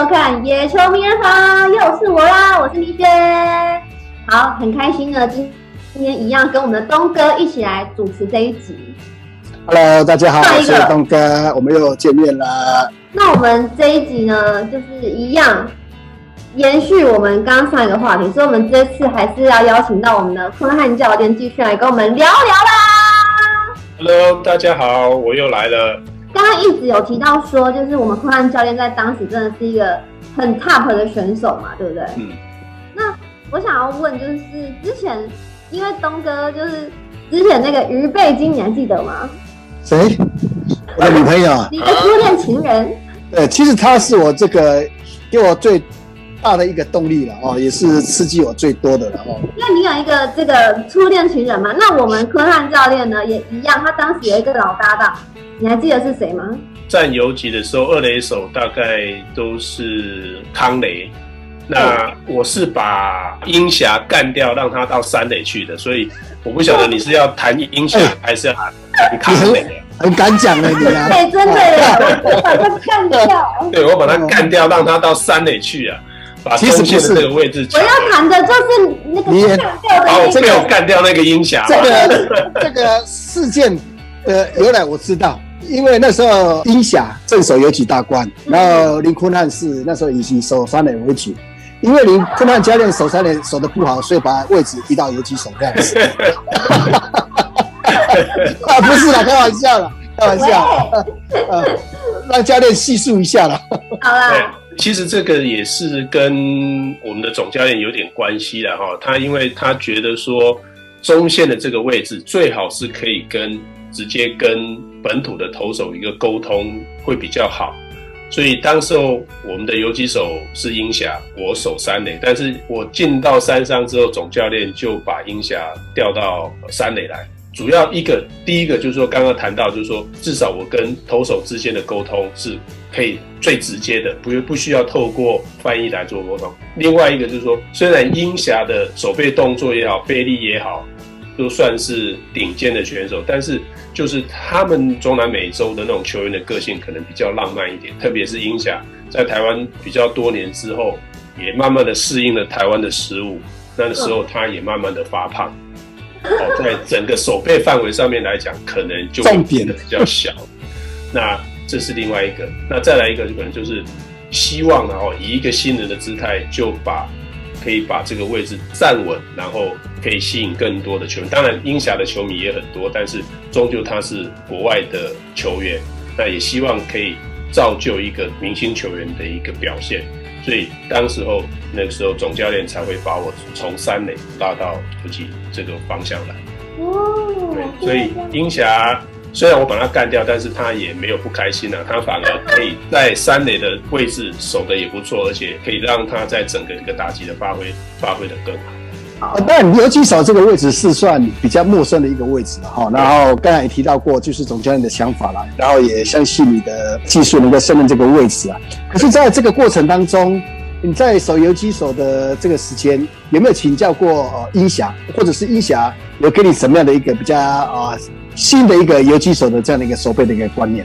收看《野球名人房》，又是我啦，我是米雪。好，很开心呢，今天一样跟我们的东哥一起来主持这一集。Hello， 大家好，我是东哥，我们又见面了。那我们这一集呢，就是一样延续我们刚刚上一个话题，所以我们这次还是要邀请到我们的坤汉教练继续来跟我们聊聊啦。Hello， 大家好，我又来了。刚刚一直有提到说，就是我们坤汉教练在当时真的是一个很 top 的选手嘛，对不对？那我想要问，就是之前因为东哥就是之前那个于贝金，你还记得吗？谁？我的女朋友。你的初恋情人。对，其实她是我这个给我最大的一个动力了哦，也是刺激我最多的了哦。因为你有一个这个初恋情人嘛，那我们坤汉教练呢也一样，他当时有一个老搭档，你还记得是谁吗？站游击的时候，二垒手大概都是康雷。那我是把英霞干掉，让他到三垒去的，所以我不晓得你是要谈英霞还是要谈康雷。很敢讲的你啊！对，真的耶，我把他干掉。对，我把他干掉，让他到三垒去啊，把中线的这个位置。我要谈的就是那个干掉的。哦，这个干掉那个英霞。这个事件的由来我知道。因为那时候英霞镇守游击大关，然后林坤汉是那时候以守三垒为主，因为林坤汉教练守三垒守得不好，所以把位置移到游击手这样子。啊，不是啦，开玩笑啦，开玩笑。让教练细数一下啦。好啦。其实这个也是跟我们的总教练有点关系啦哈，他因为他觉得说中线的这个位置最好是可以直接跟本土的投手一个沟通会比较好，所以当时候我们的游击手是英霞，我守三垒，但是我进到三商之后，总教练就把英霞调到三垒来。主要第一个就是说刚刚谈到，就是说至少我跟投手之间的沟通是可以最直接的，不需要透过翻译来做沟通。另外一个就是说，虽然英霞的手背动作也好，背力也好，都算是顶尖的选手，但是就是他们中南美洲的那种球员的个性可能比较浪漫一点，特别是英霞在台湾比较多年之后，也慢慢的适应了台湾的食物，那时候他也慢慢的发胖。在整个手背范围上面来讲，可能就会变得比较小。那这是另外一个。那再来一个，就可能就是希望以一个新人的姿态，可以把这个位置站稳，然后可以吸引更多的球员。当然，英霞的球迷也很多，但是终究他是国外的球员，那也希望可以造就一个明星球员的一个表现。所以那个时候总教练才会把我从三垒拉到游击这个方向来。对，所以英霞虽然我把他干掉，但是他也没有不开心啊，他反而可以在三垒的位置守得也不错，而且可以让他在整个一个打击的发挥得更好。但游击手这个位置是算比较陌生的一个位置哈，然后刚才也提到过，就是总教练的想法啦，然后也相信你的技术能够胜任这个位置啊。可是在这个过程当中，你在守游击手的这个时间，有没有请教过英霞，或者是英霞有给你什么样的一个比较新的一个游击手的这样的一个守备的一个观念？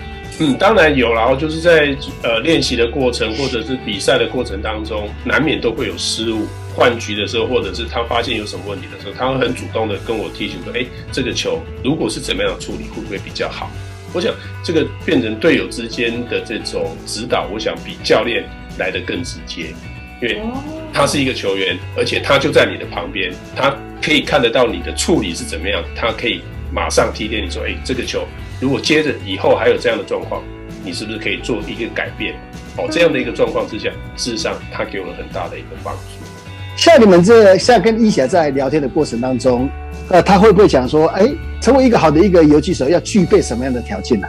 当然有啦，就是在练习的过程或者是比赛的过程当中，难免都会有失误。换局的时候，或者是他发现有什么问题的时候，他会很主动的跟我提醒说：“这个球如果是怎么样的处理，会不会比较好？”我想这个变成队友之间的这种指导，我想比教练来得更直接，因为他是一个球员，而且他就在你的旁边，他可以看得到你的处理是怎么样，他可以马上提点你说：“这个球如果接着以后还有这样的状况，你是不是可以做一个改变？”这样的一个状况之下，事实上他给我了很大的一个帮助。像你们像跟英霞在聊天的过程当中，他会不会讲说，成为一个好的一个游击手要具备什么样的条件呢？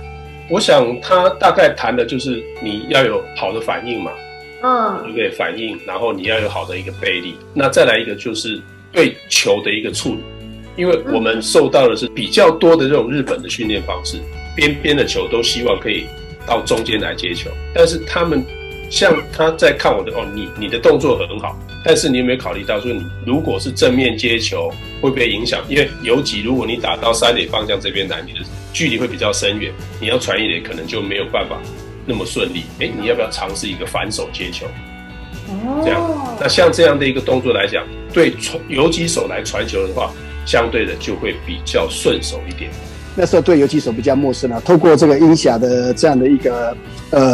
我想他大概谈的就是你要有好的反应嘛，对不对？反应，然后你要有好的一个背力，那再来一个就是对球的一个处理，因为我们受到的是比较多的这种日本的训练方式，边边的球都希望可以到中间来接球，但是他们像他在看我的你的动作很好，但是你有没有考虑到说，你如果是正面接球会不会影响？因为游击如果你打到三垒方向这边来，你的距离会比较深远，你要传一垒可能就没有办法那么顺利，你要不要尝试一个反手接球？这样，那像这样的一个动作来讲，对游击手来传球的话，相对的就会比较顺手一点。那时候对游击手比较陌生啊，透过这个音霞的这样的一个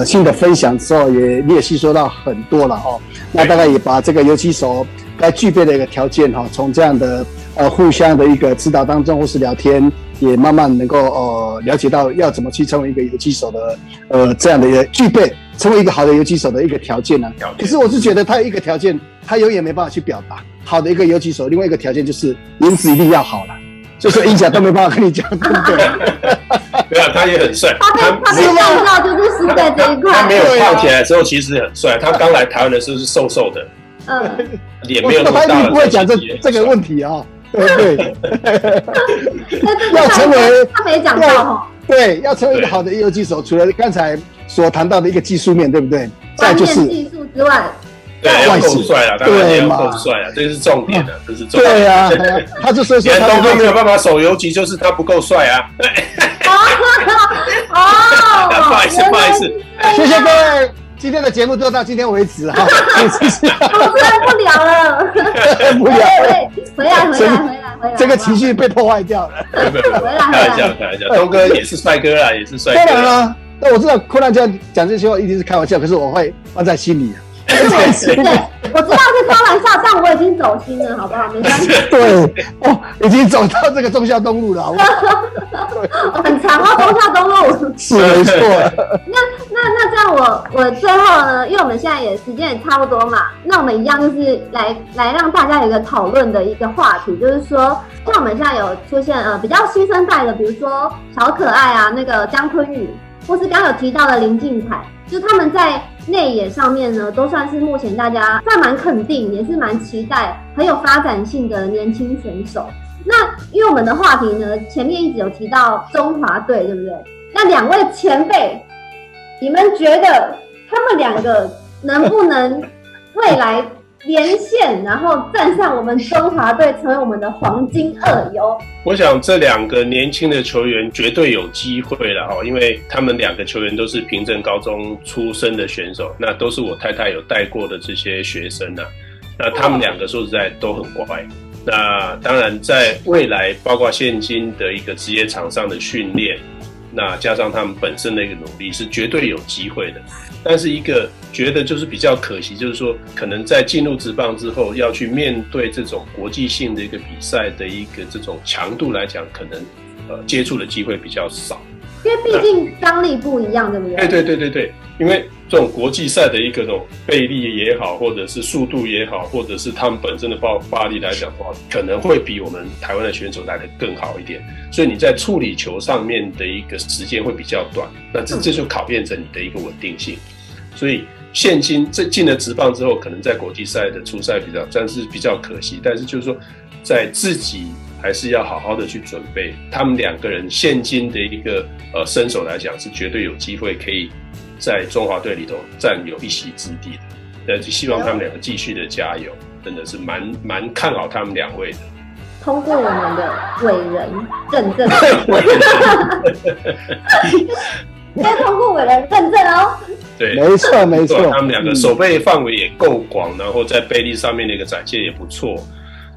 新的分享之后，你也吸收到很多了哦。那大概也把这个游击手该具备的一个条件哈，从这样的互相的一个指导当中或是聊天，也慢慢能够了解到要怎么去成为一个游击手的这样的一个具备成为一个好的游击手的一个条件呢。可是我是觉得他有一个条件，他永远没办法去表达。好的一个游击手，另外一个条件就是颜值一定要好了。就是音响都没办法跟你讲，对不对？对啊，他也很帅。他被看到就是输在这一块。他没有胖起来的时候，其实很帅。他刚来台湾的时候是瘦瘦的，脸没有那么大。他一定不会讲这个问题啊，对对。要成为他没讲到哈。对，要成为一个好的游击手，除了刚才所谈到的一个技术面，对不对？再就是技术之外。对，要够帅啊，当然也要够帅啊，这是重点的，这是重点。对啊，他就说东哥没有办法守游击，就是他不够帅啊。不好意思，不好意思，谢谢各位，今天的节目就到今天为止哈。我真不聊了，不聊了，回来，这个情绪被破坏掉了。开玩笑，东哥也是帅哥啦，也是帅哥。当然了，那我知道柯南这样讲这些话一定是开玩笑，可是我会放在心里。对，我知道是开玩笑，但我已经走心了，好不好？没关系。对，已经走到这个忠孝东路了，好不好？很长哦，忠孝东路。是没错。那这样我最后呢，因为我们现在时间也差不多嘛，那我们一样就是来让大家有一个讨论的一个话题，就是说，像我们现在有出现比较新生代的，比如说小可爱啊，那个江坤宇，或是刚刚有提到的林靖凯，就他们在内野上面呢，都算是目前大家算蛮肯定，也是蛮期待，很有发展性的年轻选手。那因为我们的话题呢，前面一直有提到中华队，对不对？那两位前辈，你们觉得他们两个能不能未来连线，然后站上我们中华队，成为我们的黄金二游？我想这两个年轻的球员绝对有机会了哈，因为他们两个球员都是平镇高中出身的选手，那都是我太太有带过的这些学生啊。那他们两个说实在都很乖。那当然，在未来包括现今的一个职业场上的训练，那加上他们本身的一个努力，是绝对有机会的。但是一个觉得就是比较可惜，就是说可能在进入职棒之后，要去面对这种国际性的一个比赛的一个这种强度来讲，可能接触的机会比较少。因为毕竟张力不一样，对不对？对，因为这种国际赛的一个这种倍力也好，或者是速度也好，或者是他们本身的爆发力来讲的话，可能会比我们台湾的选手来得更好一点。所以你在处理球上面的一个时间会比较短，那这就考验着你的一个稳定性。所以现今进了职棒之后，可能在国际赛的初赛但是比较可惜。但是就是说，在自己还是要好好的去准备。他们两个人现今的一个身手来讲，是绝对有机会可以在中华队里头占有一席之地的。希望他们两个继续的加油，真的是蛮看好他们两位的。通过我们的伟人认证，要通过伟人认证哦。对，没错，他们两个守备范围也够广，然后在臂力上面的一个展现也不错。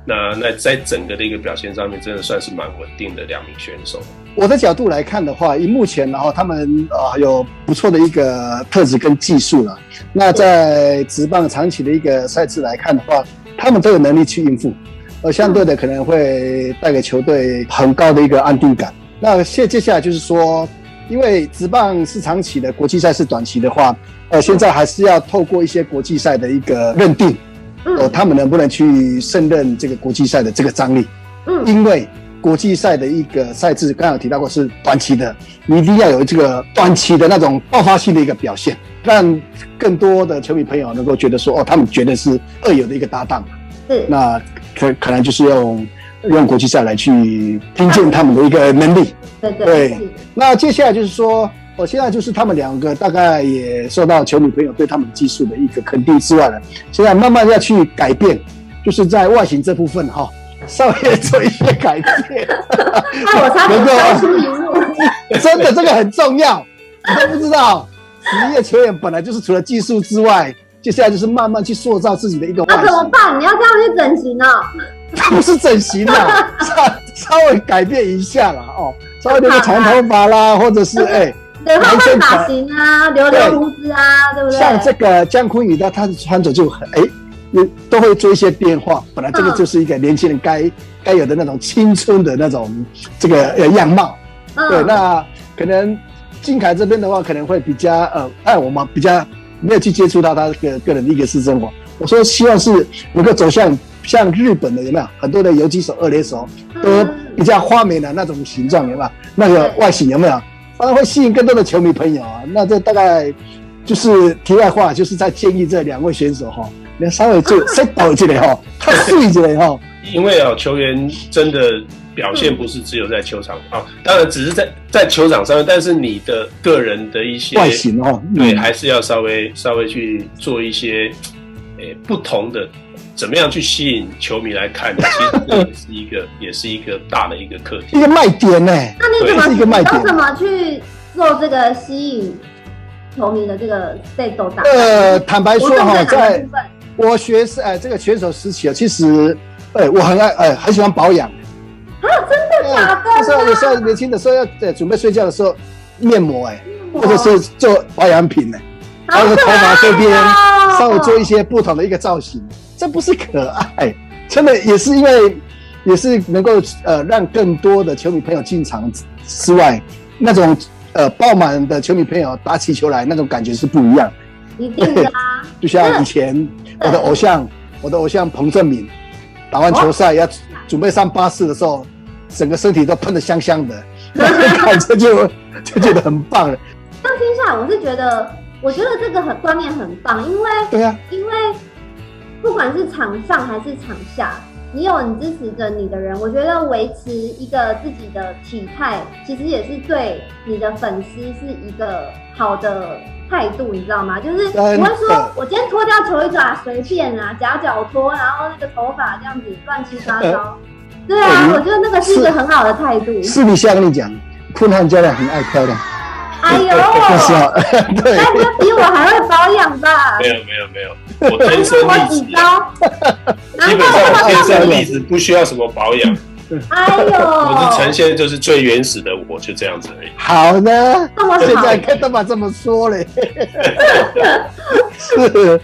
那在整个的一个表现上面，真的算是蛮稳定的两名选手。我的角度来看的话，以目前然后他们有不错的一个特质跟技术了。那在职棒长期的一个赛制来看的话，他们都有能力去应付，相对的可能会带给球队很高的一个安定感。那接下来就是说，因为职棒是长期的，国际赛是短期的话，现在还是要透过一些国际赛的一个认定。他们能不能去胜任这个国际赛的这个张力？因为国际赛的一个赛制，刚刚有提到过是短期的，你一定要有这个短期的那种爆发性的一个表现，让更多的球迷朋友能够觉得说，他们觉得是二游的一个搭档。那可能就是用国际赛来去拼见他们的一个能力。对。那接下来就是说。现在就是他们两个大概也受到球迷朋友对他们技术的一个肯定之外了，现在慢慢要去改变，就是在外形这部分稍微做一些改变。我差点说出一幕，真的这个很重要，你都不知道，职业球员本来就是除了技术之外，接下来就是慢慢去塑造自己的一个外形。那怎么办？你要这样去整形哦？不是整形啦，稍微改变一下啦，哦，稍微留个长头发啦，或者是对，换换发型啊，留胡子啊，对不对？像这个姜昆宇的，他的穿着就很都会做一些变化。本来这个就是一个年轻人该有的那种青春的那种这个样貌。对，那可能金凯这边的话，可能会比较我们比较没有去接触到他个人的一个私生活。我说希望是能够走向像日本的有没有很多的游击手、二垒手都比较花美的那种形状有没有？那个外形有没有？当然会吸引更多的球迷朋友啊。那这大概就是题外话，就是在建议这2位选手哈，你稍微就再抖一点哈，太碎一点哈。因为球员真的表现不是只有在球场当然只是在球场上面，但是你的个人的一些外形对，还是要稍微去做一些不同的，怎么样去吸引球迷来看？其实这也是一个大的一个课题，一个卖点呢。那你怎么去做这个吸引球迷的这个被斗打？坦白说在我学这个选手时期其实我很喜欢保养。真的假的？有时候年轻的时候要准备睡觉的时候，面膜或者是做保养品还有头发这边稍微做一些不同的一个造型，这不是可爱，真的也是能够让更多的球迷朋友进场之外，那种爆满的球迷朋友打起球来那种感觉是不一样。一定的啊，就像以前我的偶像彭政闵打完球赛要准备上巴士的时候，整个身体都喷得香香的，那感觉就觉得很棒了。这样听下来，我觉得这个观念很棒，因为对啊，因为不管是场上还是场下，你有你支持着你的人，我觉得维持一个自己的体态，其实也是对你的粉丝是一个好的态度，你知道吗？就是不会说我今天脱掉球衣爪随便夹脚拖，然后那个头发这样子乱七八糟。对啊，我觉得那个是一个很好的态度。私底下跟你讲，坤汉教练很爱漂亮。哎呦，对，该不会比我还会保养吧？没有，我天生丽质，基本上我天生丽质，不需要什么保养。哎呦，我是呈现就是最原始的我，就这样子而已。好呢，现在可以干嘛这么说嘞？是，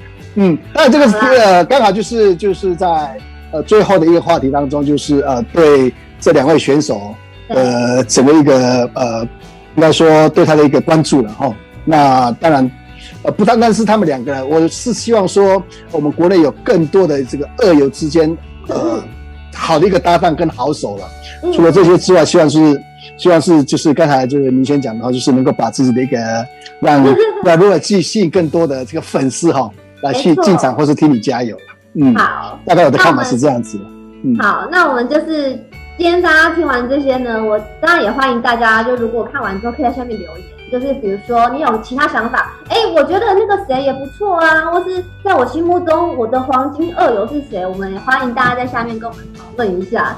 那这个刚好就是在最后的一个话题当中，就是对这2位选手整个一个应该说对他的一个关注了那当然不单单是他们2个人，我是希望说我们国内有更多的这个二游之间好的一个搭档跟好手了。除了这些之外，希望是就是刚才就是明轩讲的就是能够把自己的一个让如果吸引更多的这个粉丝来去进场或是替你加油。好，大概我的看法是这样子的。好，那我们就是今天大家听完这些呢，我当然也欢迎大家，就如果看完之后可以在下面留言，就是比如说你有其他想法，我觉得那个谁也不错啊，或是在我心目中我的黄金二游是谁，我们也欢迎大家在下面跟我们讨论一下。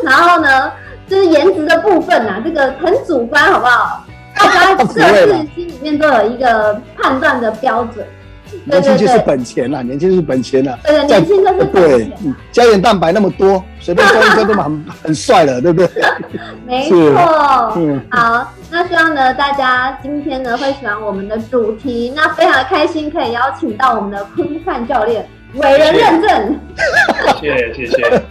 然后呢，就是颜值的部分这个很主观，好不好？大家各自心里面都有一个判断的标准。年轻就是本钱啦，年轻就是本钱啦。对，年轻就是本钱。胶原蛋白那么多，随便装一装都很帅了，对不对？没错。好，那希望呢大家今天呢会喜欢我们的主题，那非常开心可以邀请到我们的坤汉教练，伟人认证。谢谢。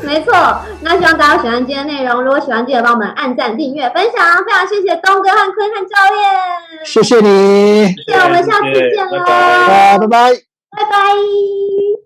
没错，那希望大家喜欢今天的内容。如果喜欢，记得帮我们按赞、订阅、分享。非常谢谢东哥和坤汉教练，谢谢你。谢谢，我们下次见喽，拜拜，拜拜。